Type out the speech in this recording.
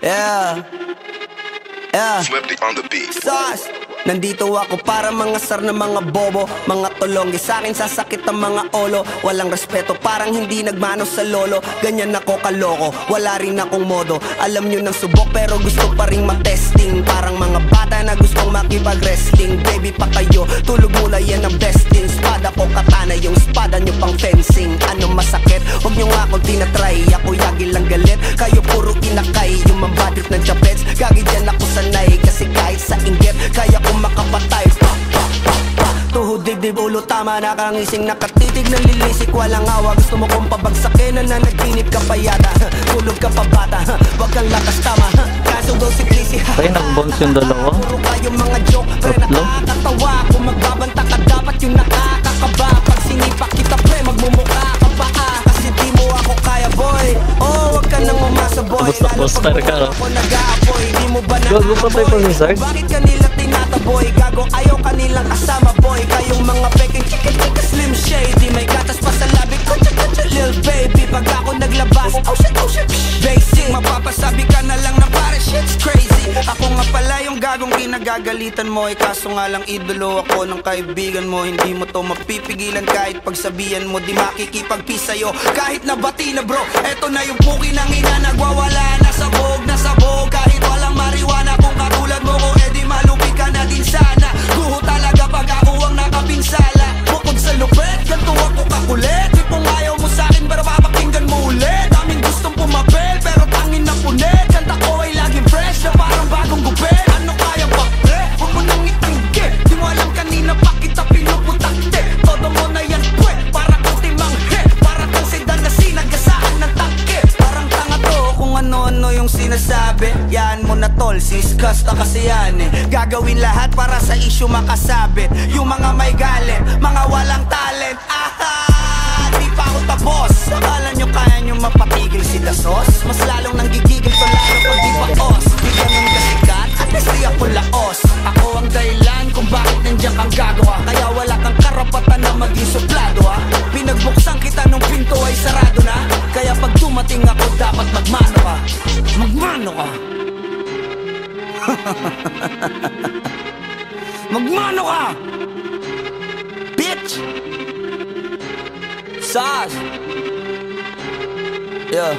Yeah. Yeah. Flippy on the beat. Sauce. Nandito ako para mangasar ng mga bobo, mga tulonggi sa akin sasakit ang mga olo. Walang respeto, parang hindi nagmano sa lolo. Ganyan ako kaloko, wala rin akong modo. Alam nyo ng subok pero gusto pa rin matesting. Parang mga bata na gustong makipag-wrestling. Baby pa kayo, tulog mula yan ang besting. Spada ko katana, yung spada nyo pang fencing. Ano masakit? Huwag nyo nga akong tinatry. Ako yagi lang galit, kayo puro kinakay. Yung mambatrip ng chapets, gagi dyan ako sanay. Kasi kahit sa inggit, kaya ko makapatay. Tuhod, dibdib, ulo, tama. Nakangising, nakatitig, nalilisik, walang awa. Gusto mo kong pabagsakin, nananaginip ka pa yata. Tulog ka pa bata, wag kang lakas tama. Kaso daw si Clissy, ay nag-bounce yung dalawa. puro kayong mga joke, pre nakakatawa. Kung magbabanta ka dapat yung nakakakaba. Pag sinipak kita pre, magmumukha ka pa kasi di mo ako kaya boy. Oh, wag ka nang umasa boy. Basta poster ka, no? Ako nag-aapoy, di mo ba Gago pa tayo pang wizard? Bakit kanila tinataboy? Gago ayaw kanilang kasama boy. Kayong mga peking chika slim shady. May gatas pa sa labi ko, lil baby. Pag ako naglabas, oh shit basic, mapapasabi ka na lang na pare shit's crazy. Ako nga pala yung gagong kinagagalitan mo. Kaso nga lang idolo ako ng kaibigan mo. Hindi mo to mapipigilan kahit pagsabihan mo. Di makikipag-peace sa'yo kahit nabati na bro. Eto na yung puki ng ina, nagwawala na sabog. Kahit walang mariwana, kung katulad mo ko edi malupi ka na din sana. Guho talaga pag ako ang nakapinsala. Bukod sa lupet, ganito ako kakulit. Tipong ayaw mo sa'kin pero papakinggan mo ulit. Daming gustong pumapel pero tangin na punit. Kanta ko ay laging fresh na parang bagong gupit. Ano kaya ba pre? Huwag mo nang itanggi. Di mo alam kanina pa kita pinuputakte. Todo mo na yan pwe, para kang timang he. Para kang sedan na sinagasaan ng tangke. Parang tanga to kung ano-ano yung sinasabi. Yan mo na tol, siskas na kasi yan eh. Gagawin lahat para sa issue makasabit. Yung mga may galit, mga walang talent. Di pa ako tapos. Akala nyo kaya nyo mapatigil si Dasos? Mas lalong nanggigigil to lalo pag di paos. Di ganun kasikat, at least di ako laos. Ako ang dahilan kung bakit nandiyan kang gagawa. Kaya wala kang karapatan na maging suplado ha. Pinagbuksan kita nung pinto ay sarado na. Kaya pag dumating ako dapat magmano ka. Magmano ka. Magmano ka, bitch. Sauce. Yeah.